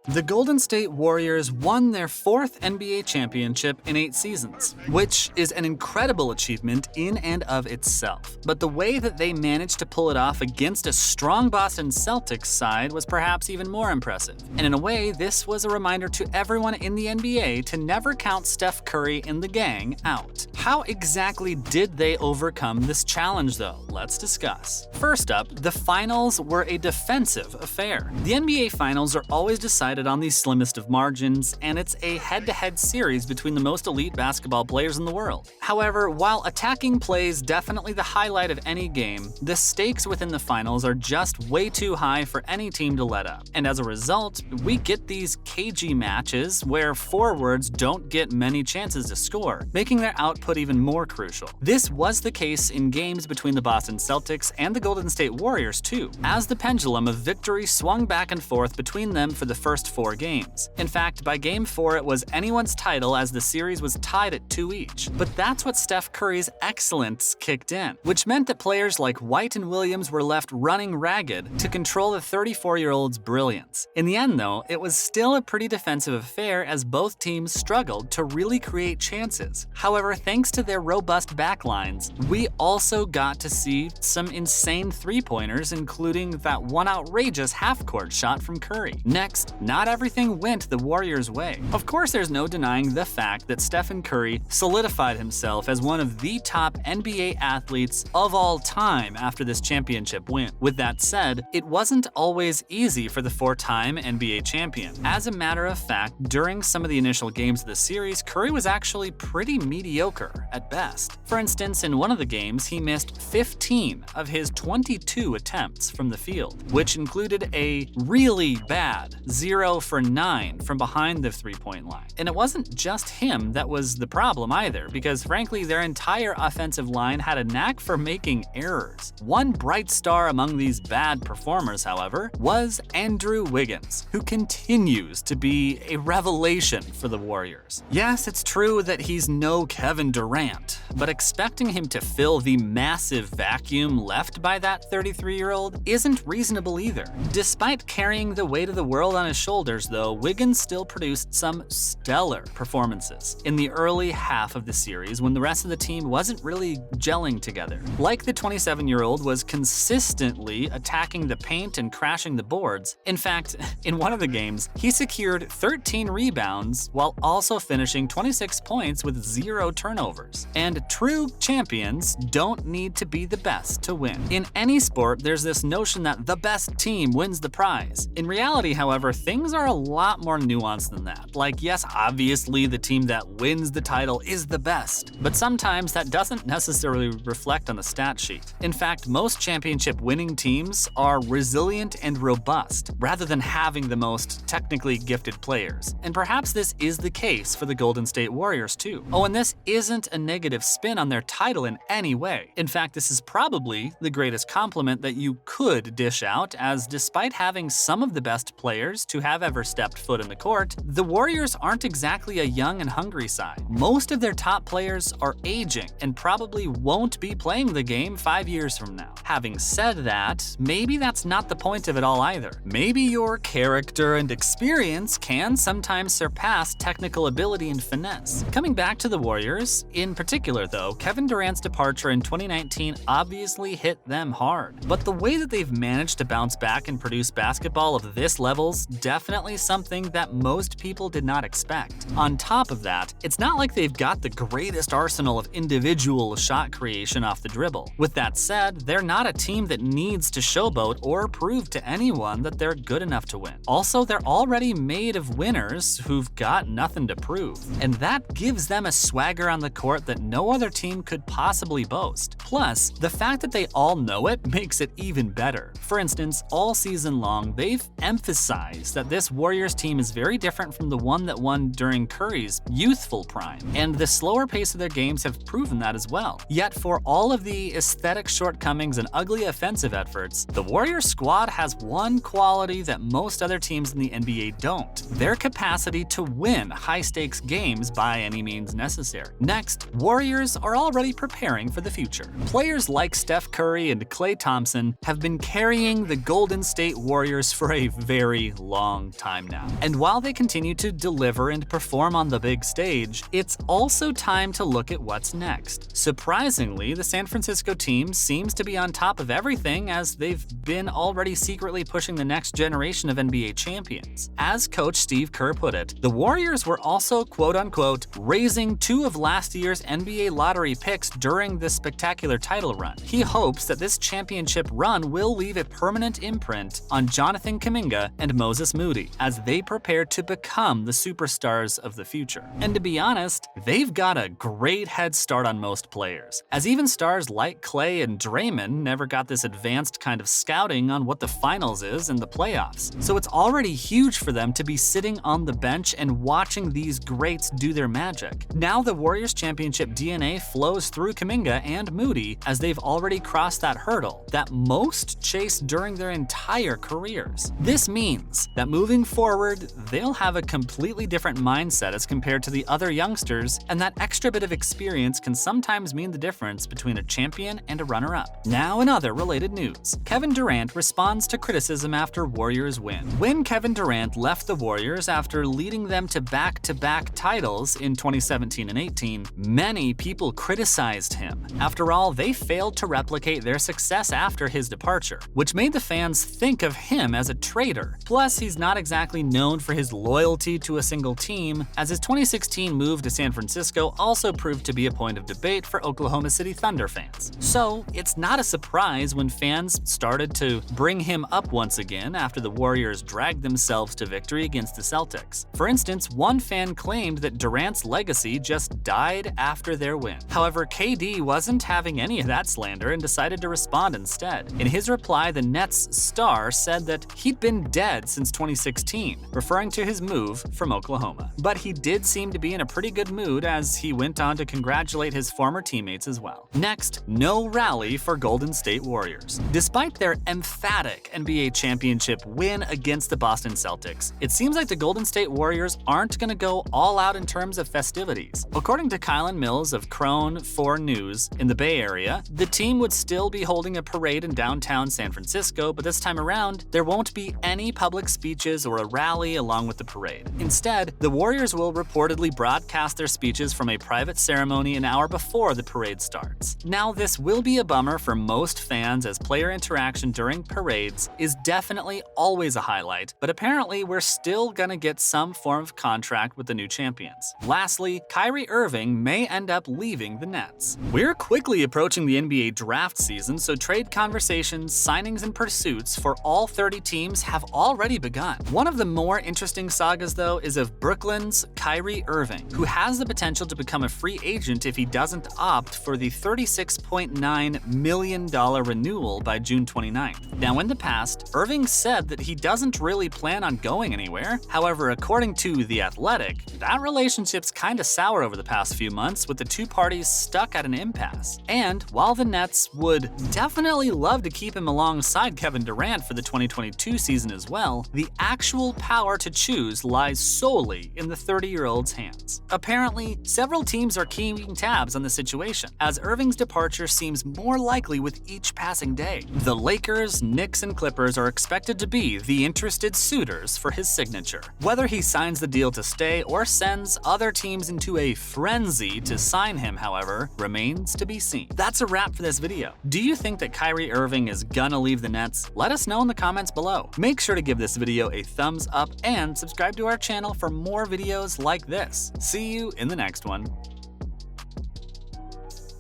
The Golden State Warriors won their 4th NBA championship in 8 seasons, which is an incredible achievement in and of itself. But the way that they managed to pull it off against a strong Boston Celtics side was perhaps even more impressive. And in a way, this was a reminder to everyone in the NBA to never count Steph Curry and the gang out. How exactly did they overcome this challenge, though? Let's discuss. First up, the finals were a defensive affair. The NBA finals are always decided on the slimmest of margins, and it's a head-to-head series between the most elite basketball players in the world. However, while attacking play is definitely the highlight of any game, the stakes within the finals are just way too high for any team to let up. And as a result, we get these cagey matches where forwards don't get many chances to score, making their output even more crucial. This was the case in games between the Boston Celtics and the Golden State Warriors too, as the pendulum of victory swung back and forth between them for the first 4 games. In fact, by Game 4 it was anyone's title as the series was tied at 2 each. But that's what Steph Curry's excellence kicked in, which meant that players like White and Williams were left running ragged to control the 34-year-old's brilliance. In the end though, it was still a pretty defensive affair as both teams struggled to really create chances. However, thanks to their robust backlines, we also got to see some insane three-pointers, including that one outrageous half-court shot from Curry. Next, not everything went the Warriors' way. Of course, there's no denying the fact that Stephen Curry solidified himself as one of the top NBA athletes of all time after this championship win. With that said, it wasn't always easy for the 4-time NBA champion. As a matter of fact, during some of the initial games of the series, Curry was actually pretty mediocre at best. For instance, in one of the games, he missed 15 of his 22 attempts from the field, which included a really bad 0 for 9 from behind the three-point line. And it wasn't just him that was the problem either, because frankly, their entire offensive line had a knack for making errors. One bright star among these bad performers, however, was Andrew Wiggins, who continues to be a revelation for the Warriors. Yes, it's true that he's no Kevin Durant, but expecting him to fill the massive vacuum left by that 33-year-old isn't reasonable either. Despite carrying the weight of the world on his shoulders, though, Wiggins still produced some stellar performances in the early half of the series when the rest of the team wasn't really gelling together. Like the 27-year-old was consistently attacking the paint and crashing the boards. In fact, in one of the games, he secured 13 rebounds while also finishing 26 points with 0 turnovers. And true champions don't need to be the best to win. In any sport, there's this notion that the best team wins the prize. In reality, however, things are a lot more nuanced than that. Like, yes, obviously the team that wins the title is the best, but sometimes that doesn't necessarily reflect on the stat sheet. In fact, most championship winning teams are resilient and robust, rather than having the most technically gifted players. And perhaps this is the case for the Golden State Warriors too. Oh, and this isn't a negative spin on their title in any way. In fact, this is probably the greatest compliment that you could dish out, as despite having some of the best players to have ever stepped foot in the court, the Warriors aren't exactly a young and hungry side. Most of their top players are aging and probably won't be playing the game 5 years from now. Having said that, maybe that's not the point of it all either. Maybe your character and experience can sometimes surpass technical ability and finesse. Coming back to the Warriors, in particular though, Kevin Durant's departure in 2019 obviously hit them hard. But the way that they've managed to bounce back and produce basketball of this level's definitely something that most people did not expect. On top of that, it's not like they've got the greatest arsenal of individual shot creation off the dribble. With that said, they're not a team that needs to showboat or prove to anyone that they're good enough to win. Also, they're already made of winners who've got nothing to prove, and that gives them a swagger on the court that no other team could possibly boast. Plus, the fact that they all know it makes it even better. For instance, all season long, they've emphasized that this Warriors team is very different from the one that won during Curry's youthful prime, and the slower pace of their games have proven that as well. Yet for all of the aesthetic shortcomings and ugly offensive efforts, the Warriors squad has one quality that most other teams in the NBA don't: their capacity to win high-stakes games by any means necessary. Next, Warriors are already preparing for the future. Players like Steph Curry and Klay Thompson have been carrying the Golden State Warriors for a very long long time now. And while they continue to deliver and perform on the big stage, it's also time to look at what's next. Surprisingly, the San Francisco team seems to be on top of everything, as they've been already secretly pushing the next generation of NBA champions. As coach Steve Kerr put it, the Warriors were also quote-unquote raising two of last year's NBA lottery picks during this spectacular title run. He hopes that this championship run will leave a permanent imprint on Jonathan Kuminga and Moses Moody as they prepare to become the superstars of the future. And to be honest, they've got a great head start on most players, as even stars like Klay and Draymond never got this advanced kind of scouting on what the finals is and the playoffs. So it's already huge for them to be sitting on the bench and watching these greats do their magic. Now the Warriors championship DNA flows through Kuminga and Moody, as they've already crossed that hurdle that most chase during their entire careers. This means that moving forward, they'll have a completely different mindset as compared to the other youngsters, and that extra bit of experience can sometimes mean the difference between a champion and a runner-up. Now in other related news, Kevin Durant responds to criticism after Warriors win. When Kevin Durant left the Warriors after leading them to back-to-back titles in 2017 and 18, many people criticized him. After all, they failed to replicate their success after his departure, which made the fans think of him as a traitor. Plus, he's not exactly known for his loyalty to a single team, as his 2016 move to San Francisco also proved to be a point of debate for Oklahoma City Thunder fans. So, it's not a surprise when fans started to bring him up once again after the Warriors dragged themselves to victory against the Celtics. For instance, one fan claimed that Durant's legacy just died after their win. However, KD wasn't having any of that slander and decided to respond instead. In his reply, the Nets star said that he'd been dead since 2016, referring to his move from Oklahoma. But he did seem to be in a pretty good mood, as he went on to congratulate his former teammates as well. Next, no rally for Golden State Warriors. Despite their emphatic NBA championship win against the Boston Celtics, it seems like the Golden State Warriors aren't going to go all out in terms of festivities. According to Kylan Mills of Crone 4 News in the Bay Area, the team would still be holding a parade in downtown San Francisco, but this time around, there won't be any public speeches or a rally along with the parade. Instead, the Warriors will reportedly broadcast their speeches from a private ceremony an hour before the parade starts. Now, this will be a bummer for most fans, as player interaction during parades is definitely always a highlight, but apparently we're still gonna get some form of contract with the new champions. Lastly, Kyrie Irving may end up leaving the Nets. We're quickly approaching the NBA draft season, so trade conversations, signings, and pursuits for all 30 teams have already begun. One of the more interesting sagas, though, is of Brooklyn's Kyrie Irving, who has the potential to become a free agent if he doesn't opt for the $36.9 million renewal by June 29th. Now, in the past, Irving said that he doesn't really plan on going anywhere. However, according to The Athletic, that relationship's kinda sour over the past few months, with the two parties stuck at an impasse. And while the Nets would definitely love to keep him alongside Kevin Durant for the 2022 season as well, the actual power to choose lies solely in the 30-year-old's hands. Apparently, several teams are keeping tabs on the situation, as Irving's departure seems more likely with each passing day. The Lakers, Knicks, and Clippers are expected to be the interested suitors for his signature. Whether he signs the deal to stay or sends other teams into a frenzy to sign him, however, remains to be seen. That's a wrap for this video. Do you think that Kyrie Irving is gonna leave the Nets? Let us know in the comments below. Make sure to give this video a thumbs up and subscribe to our channel for more videos like this. See you in the next one.